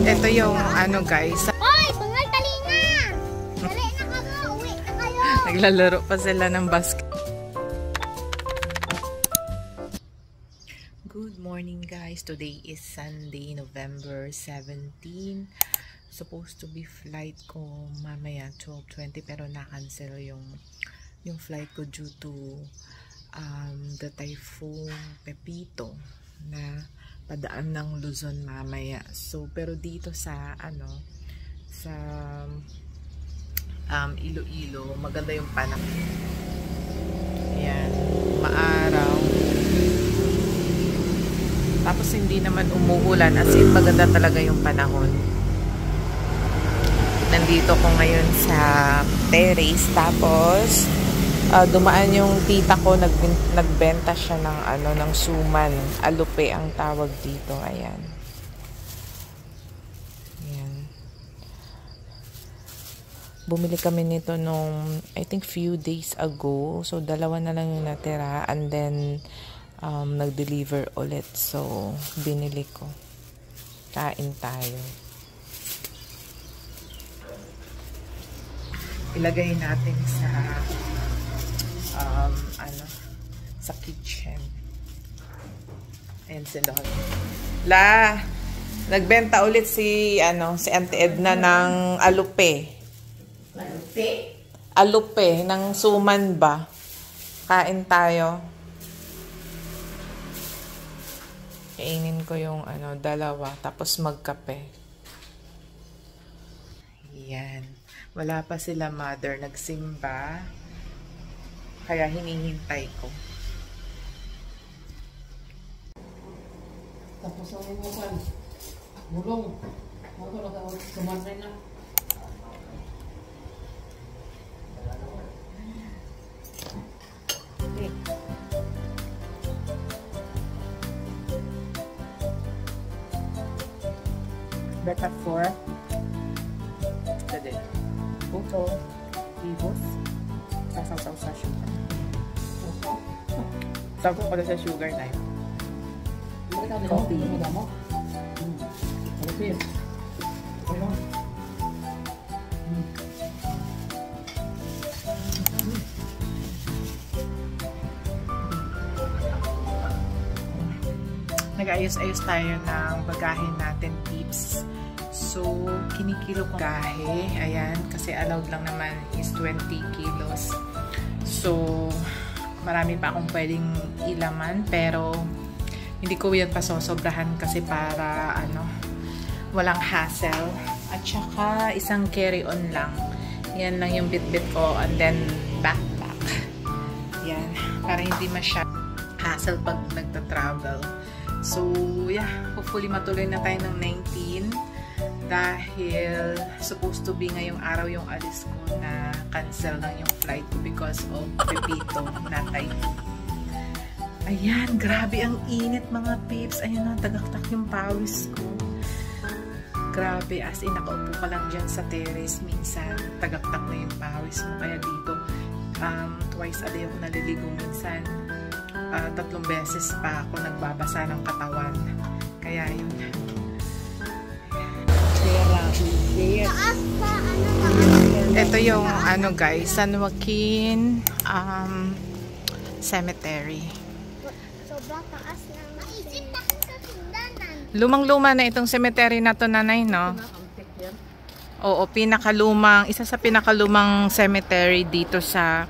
Ito yung ano guys. Hoy! Bungal talinga! Dali na kamo! Uwi na kayo! Naglalaro pa sila ng basket. Good morning guys. Today is Sunday, November 17. Supposed to be flight ko mamaya 12:20 pero na-cancel yung flight ko due to the typhoon Pepito na padaan ng Luzon mamaya. So pero dito sa sa Iloilo maganda yung panahon. Ayan, maaraw. Tapos hindi naman umuulan, as in maganda talaga yung panahon. Nandito ko ngayon sa terrace, tapos dumaan yung tita ko, nagbenta siya ng ng suman, alupe ang tawag dito. Ayan. Ayan. Bumili kami nito nung I think few days ago. So dalawa na lang yung natira, and then nag-deliver ulit. So binili ko. Kain tayo. Ilagay natin sa sa kitchen. Ayan sila. Nagbenta ulit si Auntie Edna ng alupe. Alupe? Alupe ng suman ba? Kain tayo. Kainin ko yung dalawa, tapos magkape. Yan. Wala pa sila mother, nagsimba. Kaya hinihintay ko. Tapos ang imukan, bulong. Ako na sumanay na. Beta 4. Dede. Puto. Ibos. Sasaw sa sugar. Sabi ko pala sa sugar na yun. Coffee. Coffee. Nag-ayos-ayos tayo ng bagahin natin, tips. So, kinikilo ko bagahe. Ayan, kasi allowed lang naman is 20 kilos. So, marami pa akong pwedeng ilaman, pero hindi ko yan pasosobrahan kasi para walang hassle. At saka isang carry-on lang. Yan lang yung bit-bit ko, and then backpack. Yan, para hindi hassle pag nagta-travel. So, yeah, hopefully matuloy na tayo ng 19 dahil supposed to be ngayong araw yung alis ko na cancel lang yung flight because of Pepito na typhoon. Ayan, grabe ang init mga peeps. Ayan na, tagaktak yung pawis ko. Grabe, as in, nakaupo ka lang dyan sa terrace. Minsan, tagaktak na yung pawis mo. Kaya dito, twice a day ako naliligo. Minsan, 3 beses pa ako nagbabasa ng katawan. Kaya yun. Ito yung guys, San Joaquin Cemetery. Sobrang taas lang. Maisip na kung sa tindanan. Lumang-luma na itong cemetery na to, nanay, no? Oo, isa sa pinakalumang cemetery dito sa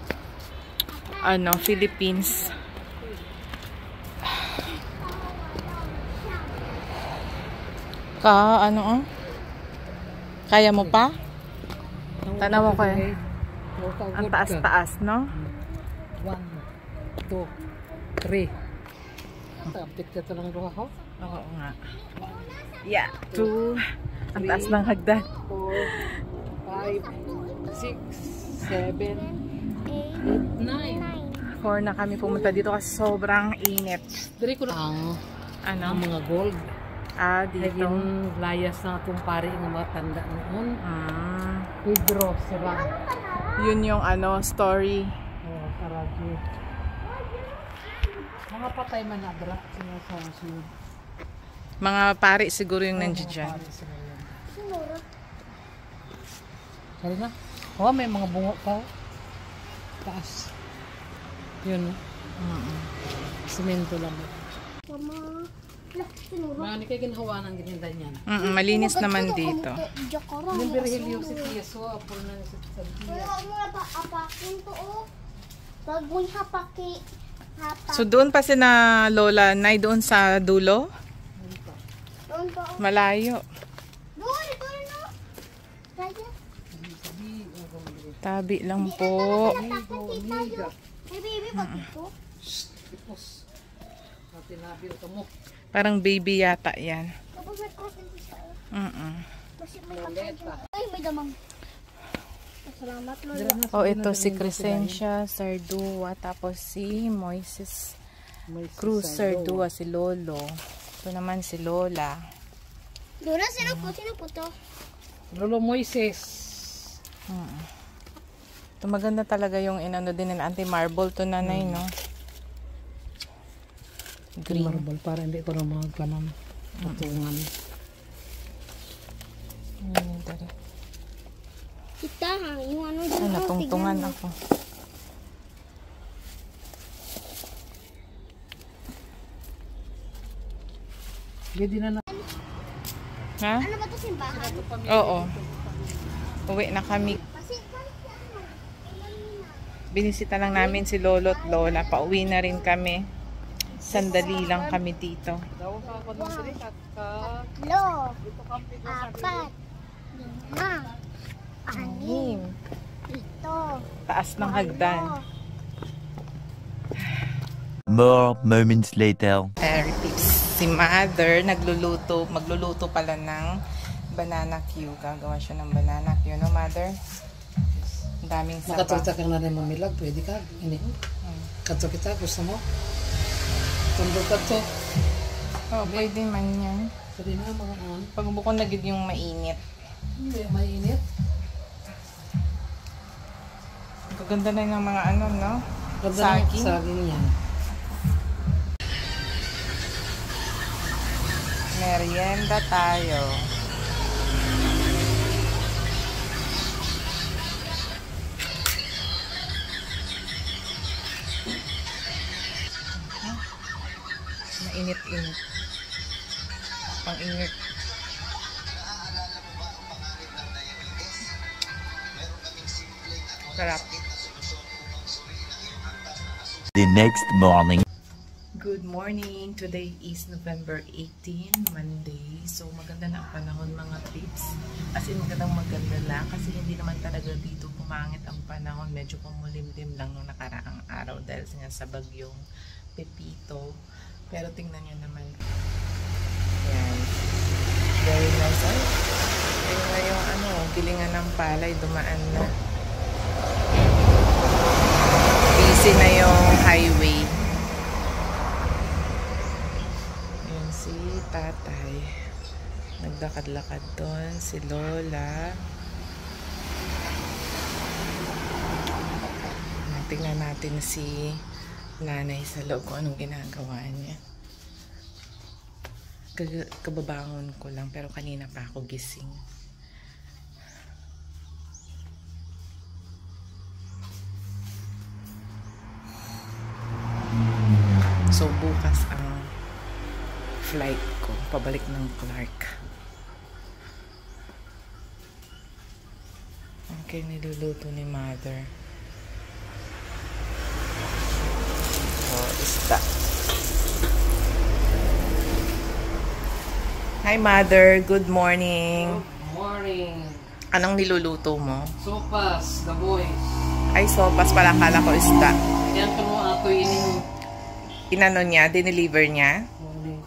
Philippines. Kaya mo pa? Tanaw ko eh. Ang taas-taas, no? 1, 2, 3. Tapit ka ito lang ako? Oo nga. Yeah, 2. Ang taas ng hagdan. 4, 5, 6, 7, 8, 9. 4 na kami pumunta dito kasi sobrang init. Dari ko lang ang mga gold. Dito. Yung layas na itong pari ng mga tanda noon. Pedro sila. Yun yung story. Karadyo. Mga patay man na dra. Mga pari siguro yung nandiyan dyan. Kali na. Oh, may mga bungo pa. Taas. Yun. Semento lang. Mama. Mani kay ginhawa ng gininda niyan. Malinis naman dito. Yung Virgilio si Tieso, apol na sa Santia. Wala mo na ba apakin to oh. Pag mo hapaki. So doon pa si na Lola Nay doon sa dulo? Doon pa oh. Malayo. Doon no. Kaya. Tabi lang po. Hey baby, bakit ko? Ipos. Natin nabil ka mo. Parang baby yata yan. Tapos may cross din sa iyo. Kasi may Violeta. ay, may damang. Salamat, Lola. Oh, ito si Crescencia Sardua, tapos si Moises Cruz Sardua, si Lolo. Ito naman si Lola. Lola, sino po to? Lolo Moises. Ito maganda talaga yung inano din ng anti-marble to nanay, no? Green. Marble para hindi ko na magpanam. Patungan. Kita ha, yung ano Ay, natungtungan ako. Hindi na Ha? Ano ba to simbahan? Oo. Uwi na kami. Binisita lang namin si Lolo at Lola. Pauwi na rin kami. Sandali lang kami dito. Tatlo, apat, lima, anim, ito, Taas ng hagdan. More moments later. Si Mother nagluluto. Magluluto pala ng banana Q. Gagawa siya ng banana Q. No, Mother? Ang daming saba. Makatulta kang nanay mamilag. Pwede ka. Ini. Kato kita. Gusto mo? Tundog ka to. Oh, pwede man yan. Pwede na mga on. Pag bukong nagid yung mainit. Hindi. Mainit. Ang gaganda na ng mga ano, no? Saging. Saging yan. Merienda tayo. Mainit-init. Pang-init. Sarap. The next morning. Good morning! Today is November 18, Monday. So, maganda na ang panahon mga trips. As in, maganda lang. Kasi hindi naman talaga dito pumangit ang panahon. Medyo pumulimlim lang nung nakaraang araw dahil sa bagyong Pepito. Pero tingnan nyo naman. Yan. Very nice. Ay, ayun na yung ano, gilingan ng palay. Dumaan na. Busy na yung highway. Si tatay nagdakad-lakad doon, si Lola. Tingnan natin si nanay sa loob kung anong ginagawa niya. Kababangon ko lang pero kanina pa ako gising. So bukas ang flight ko pabalik ng Clark. Okay, niluluto ni Mother. Oh, isda. Hi Mother, good morning. Good morning. Anong niluluto mo? Sopas, the boys. Ay, sopas pala, kala ko isda. Yan ka mo ako ining. Inano niya, dineliver niya?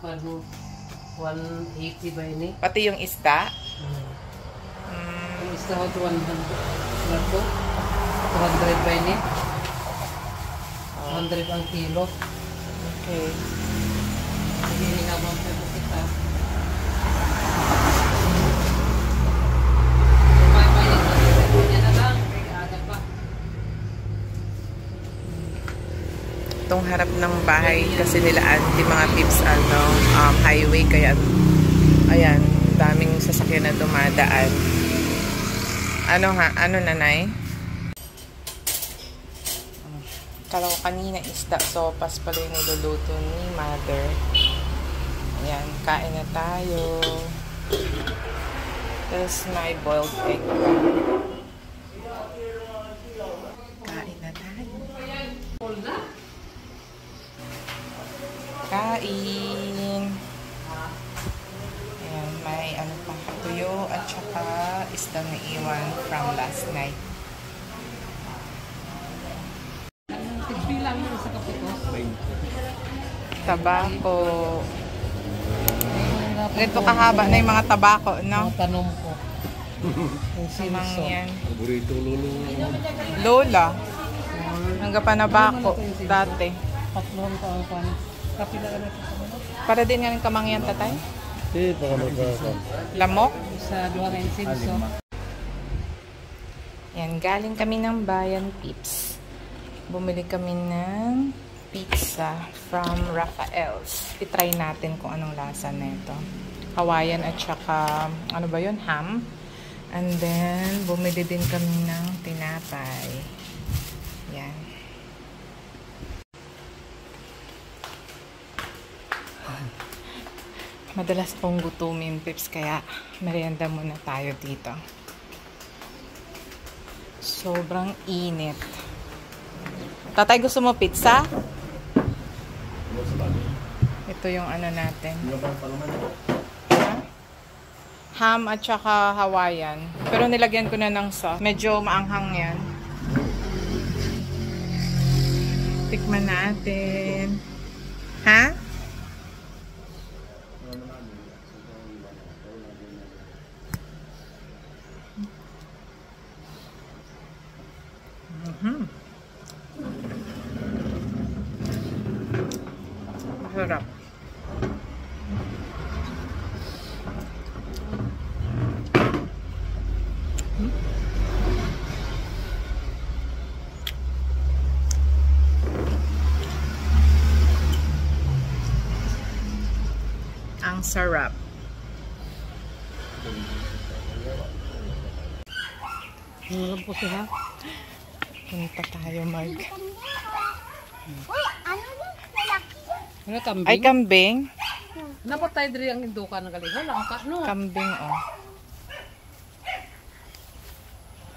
Ano, 180 ba ini? Pati yung isda? Yung isda ko 200 ba ini? 100 ang kilo. Okay. Hindi hinabang pa ito kita. May na lang. May agad pa. Itong harap ng bahay kasi nila auntie mga tips highway kaya ayan daming sasakyan na dumadaan Ano nanay? Kala ko kanina isda sopas pala yung niluluto ni mother. Ayan, kain na tayo. Tapos may boiled egg. Kain na tayo. Kain. Ayan, may ano pa, tuyo at saka isdang na iwan from last night. Tigbilang mo sa kapito. Tabako. Ganito kahaba na yung mga tabako, no? Ang tanong ko. Ang Samang sinso. yan. Paborito lolo. Lola. Hanggang pa nabako dati. Patlong ka ang pan. Kapila ka na ito. Para din nga ng kamangyan, tatay? Baka magkaka. Lamok? Sa duwa ka yung sinso. Yan, galing kami ng Bayan Pips. Bumili kami ng pizza from Rafael's. I-try natin kung anong lasa na ito. Hawaiian at saka, ano ba yun? Ham. And then, bumili din kami ng tinapay. Yan. Madalas akong gutumin, Pips, kaya merienda muna tayo dito. Sobrang init. Tatay, gusto mo pizza? Ito yung ano natin. Ha? Ham at saka Hawaiian. Pero nilagyan ko na ng sauce. Medyo maanghang yan. Tikman natin. Ha? Masarap. Ang sarap. Ano po siya? Punta tayo mag... Uy, ano yun? Lalaki. Ano kambing? Ay, kambing. Dapat tayo diri ang induka ng galing. Wala ka, no? Kambing, oh.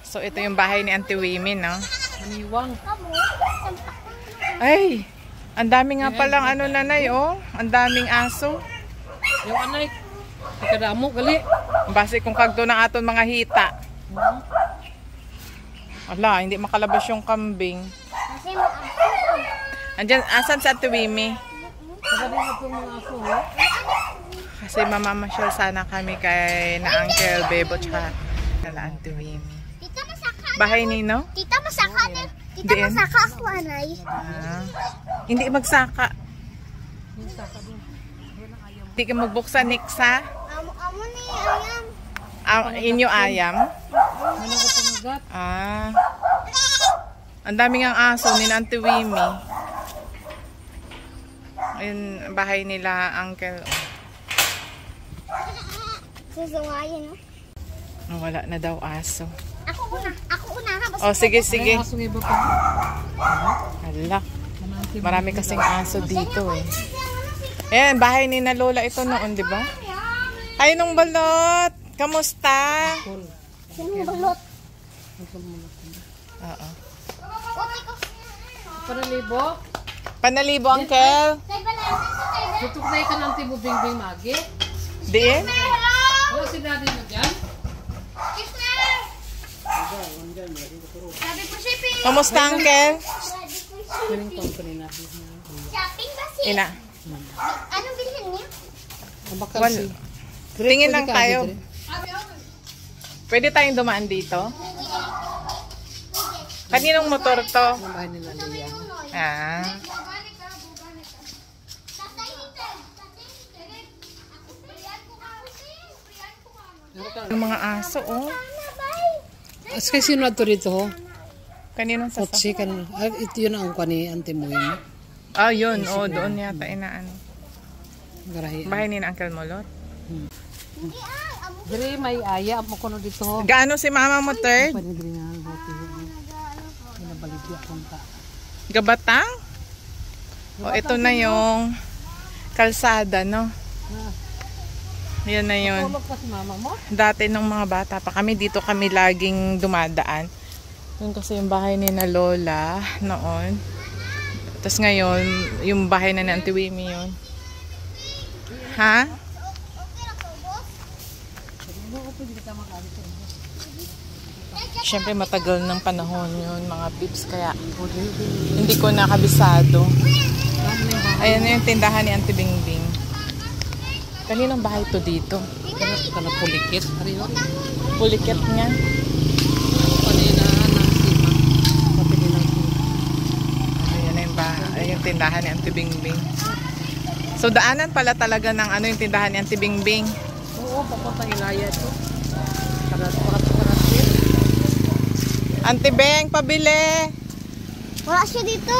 So, ito yung bahay ni Auntie Wimi, no? Maniwang. Kamu, Ay! Ang dami nga palang ano, nanay, oh. Ang daming aso. Yung anay. Ikadamo, gali. Base kung kagdo ng aton mga hita. Ala, hindi makalabas yung kambing. kasi maasin. Andyan, asan sa Auntie Wimi? Magaling na itong mga aso, ho? Kasi mamamasyal sana kami kay na Uncle Bebo tsaka kala Auntie Wimi. Tita, masaka. Bahay nino? Tita, masaka na. Tita, Diin? masaka ako, anay. Ah, hindi magsaka. Hindi ka magbuksan, Niksa. Amo ni, ayam. Inyo ayam. Ano ko pamagat? Ah. Ang daming ang aso ni Auntie Wimi. Ayun, bahay nila, Uncle. Susungayin, no? Oh, wala na daw aso. Ako una, ha? Oh, sige, sige. Ay, aso nga iba pa. Hala. Marami kasing aso dito eh. Ayan, bahay ni na Lola ito noon, di ba? Ay, nung balot. Kamusta? Sinong balot? Oo. Uti ko. Panalibo? Panalibo, Uncle. Tay balansin ko, tay balansin. Tutok na ikan ng tibubing-bing magi. Diin? Wala si daddy mo dyan? Kisner! Sabi po shipping. Kamusta, Uncle? Galing company na. Shopping ba si? Ina. Anong bilhin niya? Ang bakal Wal. si... Tingin lang Pwede ka, tayo. Adri. Pwede tayong dumaan dito? Kaninong motor to? Ang bahay nila Lia. Ah. Yung mga aso, oh. As kasi sino na ito rito, ho? Kaninong sasakyan? Otsi kan. Ito yun ang kwani ante mo yun. Ah, yun. Oh, doon yata inaano. Garahi. Bahay ni na Uncle Molot. Hindi Diri may aya mo kuno dito. Gaano si mama mo, third? Panidri nga bote. Pinabaligya konta. Gabatang? O, ito na yung kalsada, no? Yan na yun. Tulog pa si mama mo? Dati nung mga bata pa kami, dito kami laging dumadaan. Yun kasi yung bahay ni na Lola noon. Tapos ngayon, yung bahay na ni Auntie Wimi yun. Ha? Siyempre matagal ng panahon yun, mga pips. Kaya hindi ko nakabisado. Ayan na yung tindahan ni Auntie Bingbing. Kaninong bahay to dito? Ito na pulikit. Pulikit nga. Kanina ng sima. Pati ng sima. Ayan na yung bahay. Ayan yung tindahan ni Auntie Bingbing. So daanan pala talaga ng ano yung tindahan ni Auntie Bingbing. Oo, papuntang Ilaya ito. Parat. Auntie Beng, pabili! Wala siya dito.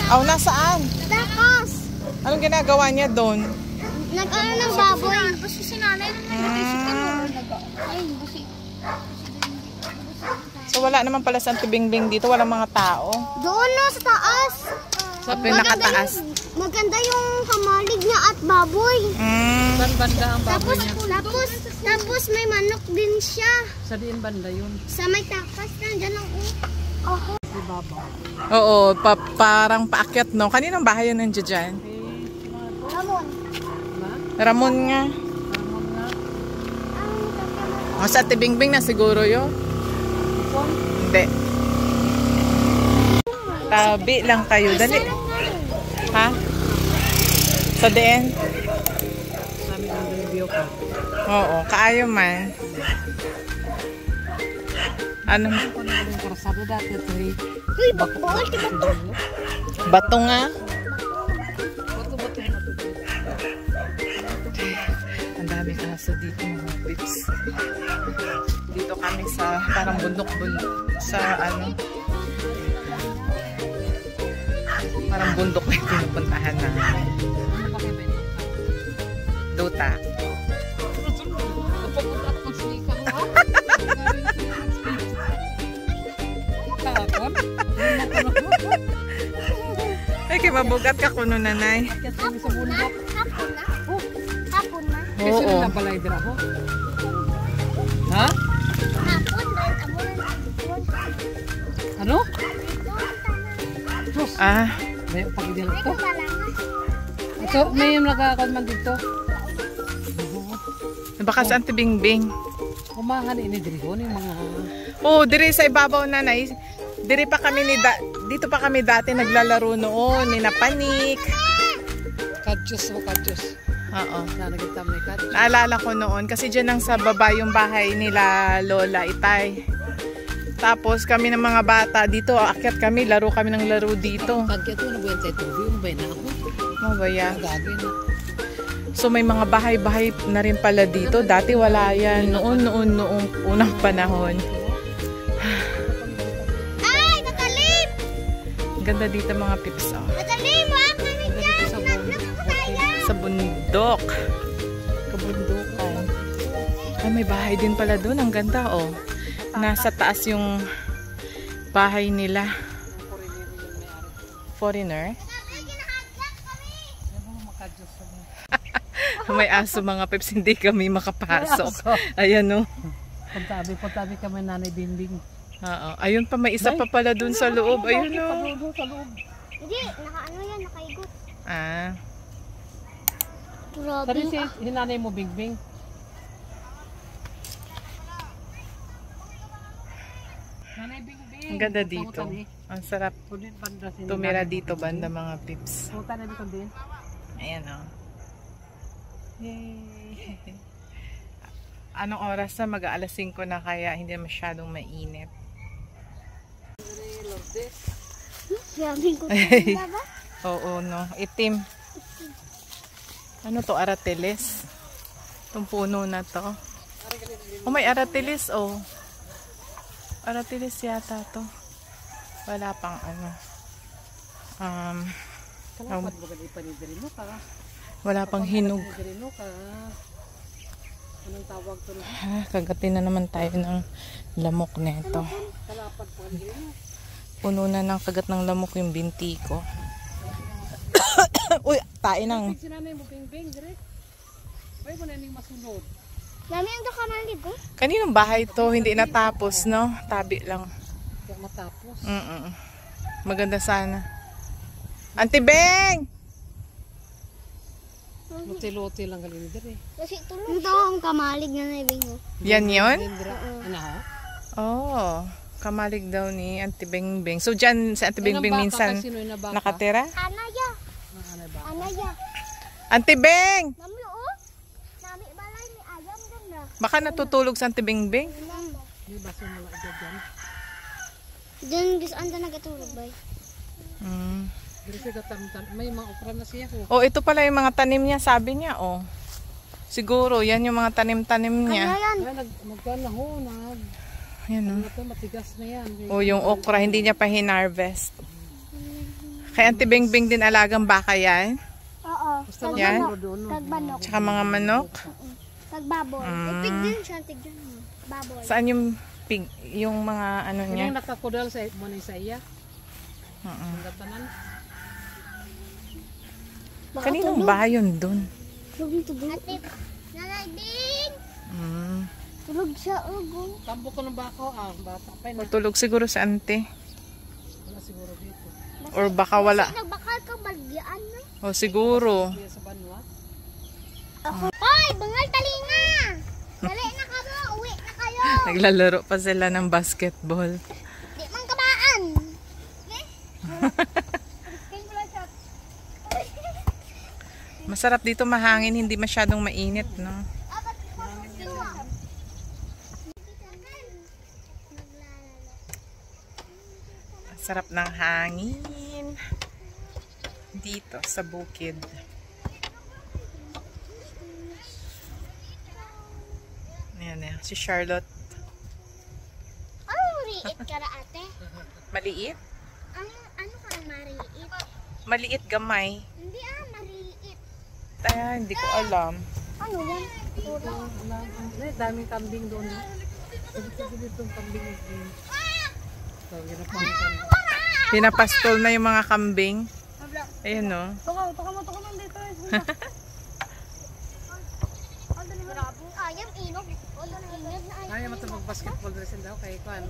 Aw, nasaan? Takas. Anong ginagawa niya doon? Nag-ano ng baboy. Basta si nanay. So wala naman pala sa Auntie Bingbing dito, walang mga tao. Doon no, sa taas. Sa pinakataas. Maganda yung kamalig niya at baboy. Saan banda ang baboy niya? Tapos may manok din siya. Sa diin banda yun. Sa may takas na, dyan lang. Oh. Si Baba. Oo, parang paakyat, no? Kaninong bahay yun nandiyan dyan? Ramon. Ramon nga. O, sa Auntie Bingbing na siguro yun. Hindi. Tabi lang tayo. Dali. Ha? Sa DN? Sabi ng review ka. Oo, kaayo man. Ano? Ako na yung karasado dati ito eh. Uy, bato. Bato nga. Bato-bato na ito. Ang daming aso dito mga pips. Dito kami sa parang bundok-bundok. Sa ano? Parang bundok na yung pinupuntahan namin. Duta. Ay, kaya mabugat ka kuno nanay. Hapon na. Hapon na. Kasi Oo. nila balay dira ho. Ha? Hapon na. Ano? Diyos. Ah, May pagdil ito. Malangas. Ito, may nagkakad man dito. baka sa Auntie Bingbing. Umangan ini diri ho yung mga... Oo, diri sa ibabaw nanay. Diri pa kami dito pa kami dati naglalaro noon, ni Napanik. Kadyos o kadyos. Oo. Nakikita mo ni kadyos. Naalala ko noon kasi diyan lang sa baba yung bahay nila Lola Itay. Tapos kami ng mga bata dito, aakyat kami, laro kami ng laro dito. Pagkito na buwan tayo tubi, umabay na ako. Oh, baya. Magagin. So may mga bahay-bahay na rin pala dito. Dati wala yan. Noong unang panahon. Ay, natalim! Ang ganda dito mga pips. Oh. Natalim, ha? Kami dyan. Sa bundok. Kabundukan. Ay, may bahay din pala doon. Ang ganda, oh. Nasa taas yung bahay nila. Foreigner. May aso mga pips, hindi kami makapasok. Ayan, no. Puntabi kami nanay Bingbing. Oo. Ayun pa, may isa pa pala dun sa loob. Ayun, no. Sa loob. Hindi, nakaano yan, nakaigot. Ah. Tari si hinanay mo Bingbing. Nanay Bingbing. Ang ganda dito. Ang sarap tumira dito banda mga pips. Punta na dito din. Ayan, oh. Yay! Anong oras na? Mag-aalas 5 na kaya hindi masyadong mainit. Sabi ko, ba? Oo, no. Itim. Ano to? Aratilis? Itong puno na to. Oh, may aratilis, oh. Aratilis yata to. Wala pang ano. Kalapat mo ganito pa ni Dirino ka. Wala pang hinog. Dirino ka. Anong tawag to? Kagatin na naman tayo ng lamok nito. Kalapad po din. Puno na ng kagat ng lamok yung binti ko. Uy, tayo nang. Sinanay mo bing-bing, direct. Pwede mo na yung masunod. Dami ang dokaman ko. Kaninong bahay to? Hindi natapos, no? Tabi lang. Kaya matapos. Maganda sana. Auntie Beng! Luti-luti lang galing direct. Kasi tulog. Ito ang kamalig na naibing mo. Yan yun? Ano ha? Oh, kamalig daw ni Auntie Beng Beng. So dyan si Auntie Beng Beng minsan nakatira? Anaya. Anaya. Auntie Beng! Nami oh. Nami balay ni ayam ganda. Baka natutulog sa Auntie Beng Beng? May baso mo lang dyan. Diyan gisaan ka nagatulog bay. May mga okra na siya ko. Oh, ito pala yung mga tanim niya, sabi niya, oh. Siguro, yan yung mga tanim-tanim niya. Yan. Magkana ho, Yan, oh. ito matigas na yan. Oh, yung okra, hindi niya pa hinarvest. Kaya Auntie Beng Beng din alagang baka yan. Oo. Yan. Tagbanok. Tsaka mga manok. Tagbaboy. Pig din siya, tigyan mo. Baboy. Saan yung pig, yung mga ano Yung niya? nakakudal sa money sa iya. Ang gatanan. Kaninong bahay yun dun? Tulog. Ate, Nanay Bing! Tulog siya, ugo. Tambo ko ng bako, bata pa yun. Tulog siguro sa ante. Wala siguro dito. Or baka wala. Nagbakal ka bagyaan na. O siguro. Kaya sa banwa. Hoy, bangal talinga! Dali na kamo, uwi na kayo! Naglalaro pa sila ng basketball. Di man kabaan! Masarap dito mahangin, hindi masyadong mainit, no? Sarap ng hangin dito sa bukid. Ayan na, si Charlotte. Mariit ka na ate? Maliit? Ano ka mariit? Maliit gamay. Hindi mariit. Ay, hindi ko alam. Ano yan? Daming kambing doon. Dito yung kambing. Pinapastol na yung mga kambing. Ayan, no? Tuka mo dito. Ayam, inog. Ayaw mo ito mag-basketball dress daw kay Kwan.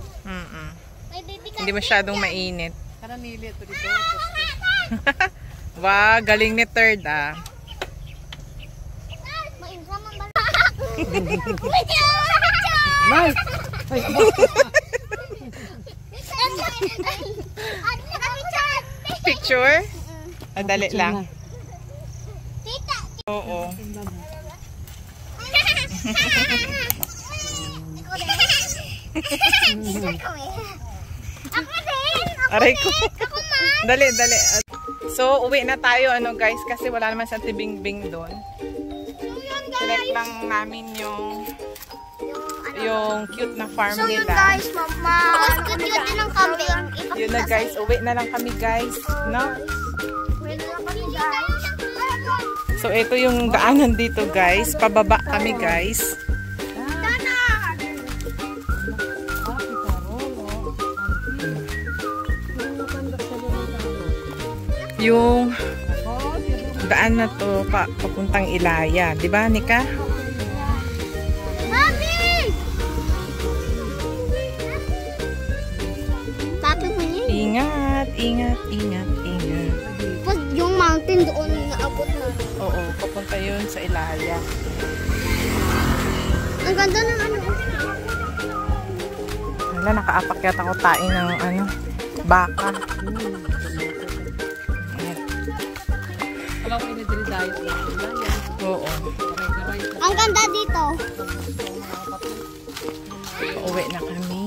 May baby ka. Hindi masyadong mainit. Kananili ito dito. Wow, galing ni Third, ah. Maindraman ba? Nay! Ay, Picture? Dali lang. Tita. Oo. Ako din. Aray ko. Dali. So, uwi na tayo, guys, kasi wala naman sa Tibing-Bing doon. Select lang namin yung cute na farm nila. Guys, mama. Cute din ng kambing. Yun na, guys. Uwi na lang kami, guys. No? So, ito yung daanan dito, guys. Pababa kami, guys. Yung daan na to papuntang Ilaya, 'di ba, Nika? Papi! Papi mo niya. Ingat. Tapos yung mountain doon naabot na. Oo, papunta yun sa Ilaya. Ang ganda ng ano. Wala, nakaapak yata ako tain ng baka. alam ko inidiri diet. Oo. Ang ganda dito. Uwi na kami.